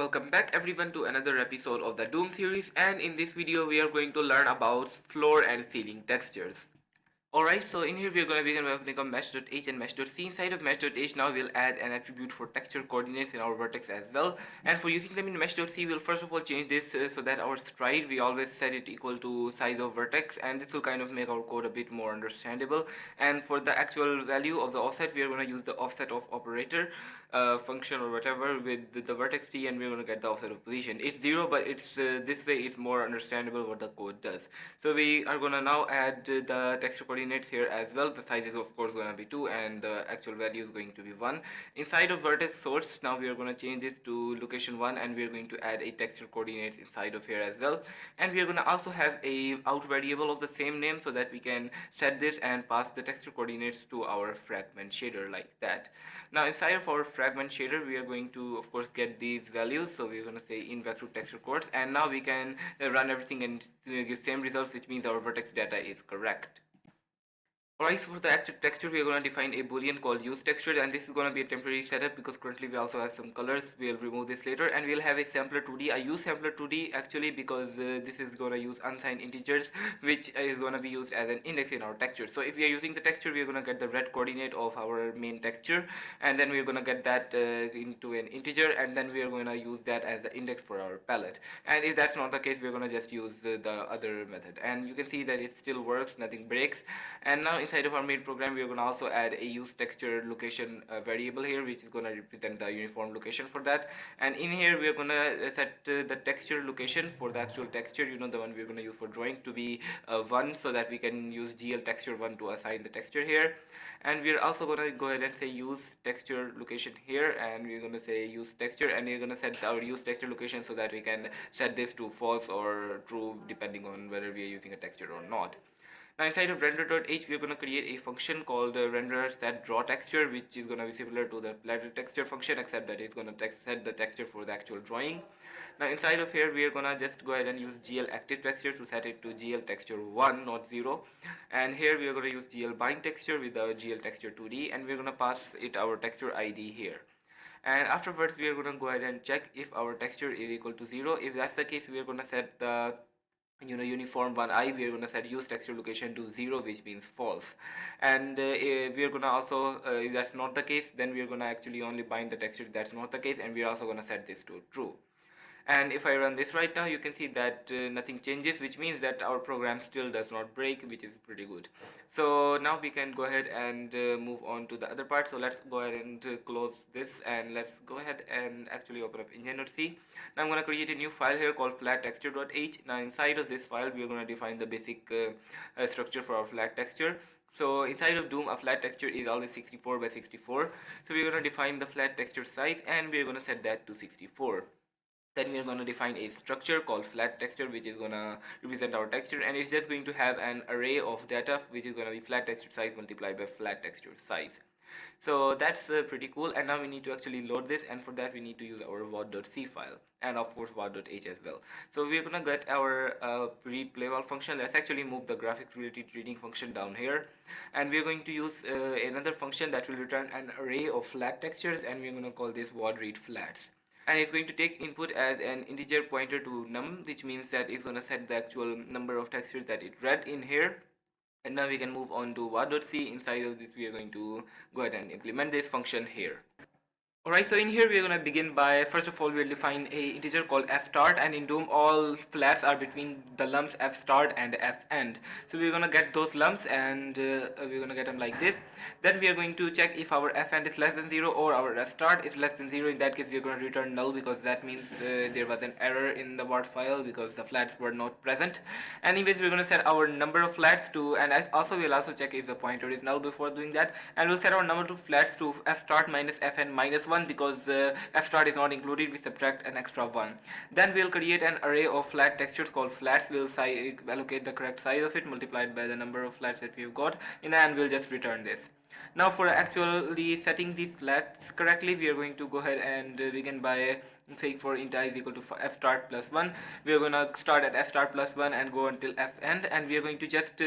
Welcome back everyone to another episode of the Doom series, and in this video we are going to learn about floor and ceiling textures. Alright, so in here we are going to begin by opening up mesh.h and mesh.c. Inside of mesh.h now we'll add an attribute for texture coordinates in our vertex as well. And for using them in mesh.c, we'll first of all change this so that our stride, we always set it equal to size of vertex, and this will kind of make our code a bit more understandable. And for the actual value of the offset, we are going to use the offset of operator function or whatever with the vertex t, and we're going to get the offset of position. It's 0, but it's this way it's more understandable what the code does. So we are going to now add the texture coordinates here as well. The size is of course going to be 2 and the actual value is going to be 1. Inside of vertex source, now we are going to change this to location 1, and we are going to add a texture coordinates inside of here as well. And we are going to also have a out variable of the same name so that we can set this and pass the texture coordinates to our fragment shader like that. Now inside of our fragment shader, we are going to of course get these values. So we're going to say in vector texture coords, and now we can run everything and give same results, which means our vertex data is correct. Alright, so for the actual texture, we are going to define a boolean called use texture, and this is going to be a temporary setup because currently we also have some colors. We'll remove this later, and we'll have a sampler 2D. I use sampler 2D actually because this is going to use unsigned integers, which is going to be used as an index in our texture. So if we are using the texture, we are going to get the red coordinate of our main texture, and then we are going to get that into an integer, and then we are going to use that as the index for our palette. And if that's not the case, we're going to just use the other method, and you can see that it still works, nothing breaks. And now inside of our main program, we are going to also add a use texture location variable here, which is going to represent the uniform location for that. And in here we are going to set the texture location for the actual texture, you know, the one we're going to use for drawing, to be 1, so that we can use gl texture 1 to assign the texture here. And we're also going to go ahead and say use texture location here, and we're going to say use texture, and we're going to set our use texture location so that we can set this to false or true depending on whether we are using a texture or not. Now inside of render.h, we are going to create a function called render set draw texture, which is going to be similar to the ladder texture function, except that it's going to set the texture for the actual drawing. Now inside of here, we are going to just go ahead and use gl active texture to set it to gl texture 1, not 0. And here we are going to use gl bind texture with our gl texture 2d, and we're going to pass it our texture id here. And afterwards, we are going to go ahead and check if our texture is equal to 0. If that's the case, we are going to set the uniform 1i, we are going to set use texture location to 0, which means false. And we are going to also if that's not the case, then we are going to actually only bind the texture if that's not the case, and we are also going to set this to true. And if I run this right now, you can see that nothing changes, which means that our program still does not break, which is pretty good. So now we can go ahead and move on to the other part. So let's go ahead and close this, and let's go ahead and actually open up engine.c. Now I'm going to create a new file here called flat texture.h. Now inside of this file, we're going to define the basic structure for our flat texture. So inside of Doom, a flat texture is always 64 by 64. So we're going to define the flat texture size, and we're going to set that to 64. Then we are going to define a structure called flat texture, which is going to represent our texture, and it's just going to have an array of data, which is going to be flat texture size multiplied by flat texture size. So that's pretty cool. And now we need to actually load this, and for that we need to use our wad.c file, and of course wad.h as well. So we're gonna get our read playval function. Let's actually move the graphics related reading function down here, and we're going to use another function that will return an array of flat textures, and we're going to call this wad read flats. And it's going to take input as an integer pointer to num, which means that it's going to set the actual number of textures that it read in here. And now we can move on to var.c. Inside of this, we are going to go ahead and implement this function here. Alright, so in here we are going to begin by, first of all, we'll define a integer called f start, and in Doom all flats are between the lumps f start and f end. So we're going to get those lumps, and we're going to get them like this. Then we are going to check if our f end is less than 0 or our f start is less than 0. In that case, we're going to return null, because that means there was an error in the word file because the flats were not present. Anyways, we're going to set our number of flats to, and also we'll also check if the pointer is null before doing that, and we'll set our number of flats to f start minus f end minus 1, because f start is not included. We subtract an extra 1. Then we'll create an array of flat textures called flats. We'll allocate the correct size of it multiplied by the number of flats that we've got, and then we'll just return this. Now for actually setting these flats correctly, we are going to go ahead and begin by say for int I is equal to f start plus 1, we are going to start at f start plus 1 and go until f end, and we are going to just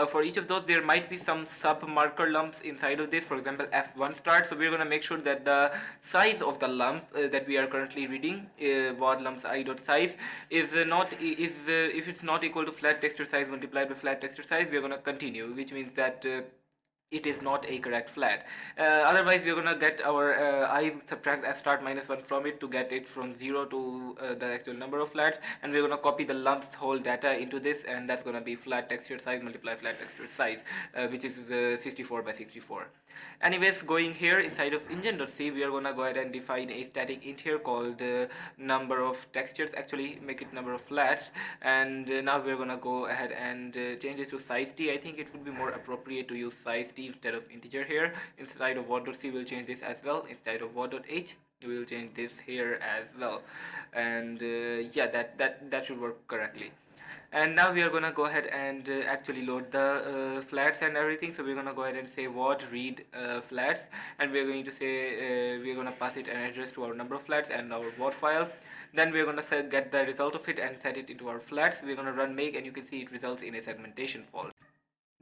for each of those there might be some sub marker lumps inside of this. For example, f1 start, so we are going to make sure that the size of the lump that we are currently reading, var lumps I dot size, is not if it's not equal to flat texture size multiplied by flat texture size, we are going to continue, which means that it is not a correct flat. Otherwise, we're gonna get our I subtract f start minus 1 from it to get it from 0 to the actual number of flats, and we're gonna copy the lumps whole data into this, and that's gonna be flat texture size multiply flat texture size, which is 64 by 64. Anyways, going here inside of engine.c, we are gonna go ahead and define a static int here called number of textures, actually make it number of flats, and now we're gonna go ahead and change it to size t. I think it would be more appropriate to use size t instead of integer here. Inside of what.c, we'll change this as well. Inside of what.h, we will change this here as well, and yeah, that should work correctly. And now we are gonna go ahead and actually load the flats and everything. So we're gonna go ahead and say what read flats, and we're going to say we're gonna pass it an address to our number of flats and our what file. Then we're gonna get the result of it and set it into our flats. We're gonna run make, and you can see it results in a segmentation fault.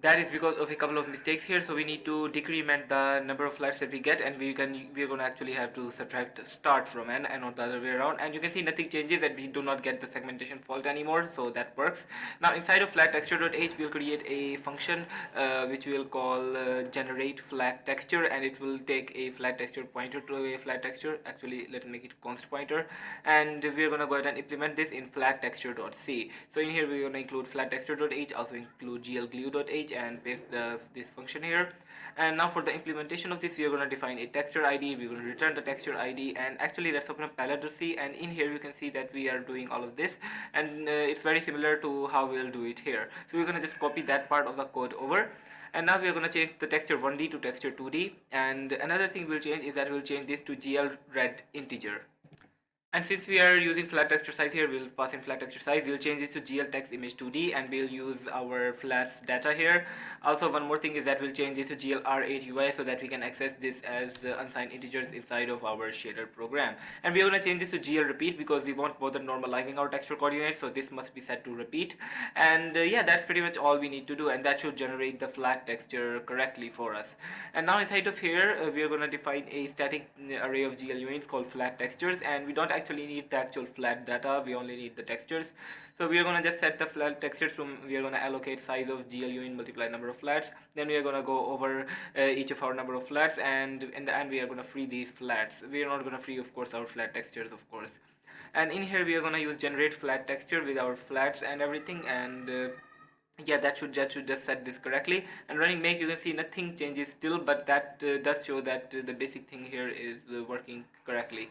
That is because of a couple of mistakes here, so we need to decrement the number of flats that we get, and we're going to actually have to subtract start from n and not the other way around. And you can see nothing changes, that we do not get the segmentation fault anymore, so that works. Now inside of flat texture.h, we'll create a function which we'll call generate flat texture, and it will take a flat texture pointer to a flat texture. Actually, let me make it const pointer, and we're going to go ahead and implement this in flat texture.c. So in here we're going to include flat texture.h, also include glglue.h, and paste this function here. And now for the implementation of this, we are going to define a texture id. We're going to return the texture id, and actually let's open up palette.c, and in here you can see that we are doing all of this, and it's very similar to how we'll do it here. So we're going to just copy that part of the code over, and now we are going to change the texture 1d to texture 2d. And another thing we'll change is that we'll change this to gl red integer. And since we are using flat texture size here, we'll pass in flat texture size. We'll change this to GL text image 2D, and we'll use our flats data here. Also, one more thing is that we'll change this to GL R8 UI so that we can access this as unsigned integers inside of our shader program. And we're going to change this to GL repeat because we won't bother normalizing our texture coordinates, so this must be set to repeat. And yeah, that's pretty much all we need to do, and that should generate the flat texture correctly for us. And now inside of here, we are going to define a static array of GL units called flat textures, and we don't actually need the actual flat data, we only need the textures. So we are going to just set the flat textures from, we are going to allocate size of GL unit multiply number of flats. Then we are going to go over each of our number of flats, and in the end we are going to free these flats. We are not going to free, of course, our flat textures, of course. And in here we are going to use generate flat texture with our flats and everything, and yeah, that should just set this correctly. And running make, you can see nothing changes still, but that does show that the basic thing here is working correctly.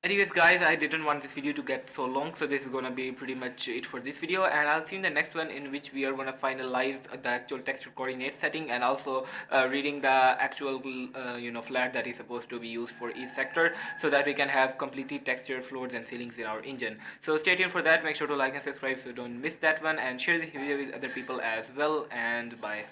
Anyways guys, I didn't want this video to get so long, so this is gonna be pretty much it for this video, and I'll see you in the next one, in which we are gonna finalize the actual texture coordinate setting, and also reading the actual flat that is supposed to be used for each sector, so that we can have completely textured floors and ceilings in our engine. So stay tuned for that. Make sure to like and subscribe so don't miss that one, and share this video with other people as well, and bye.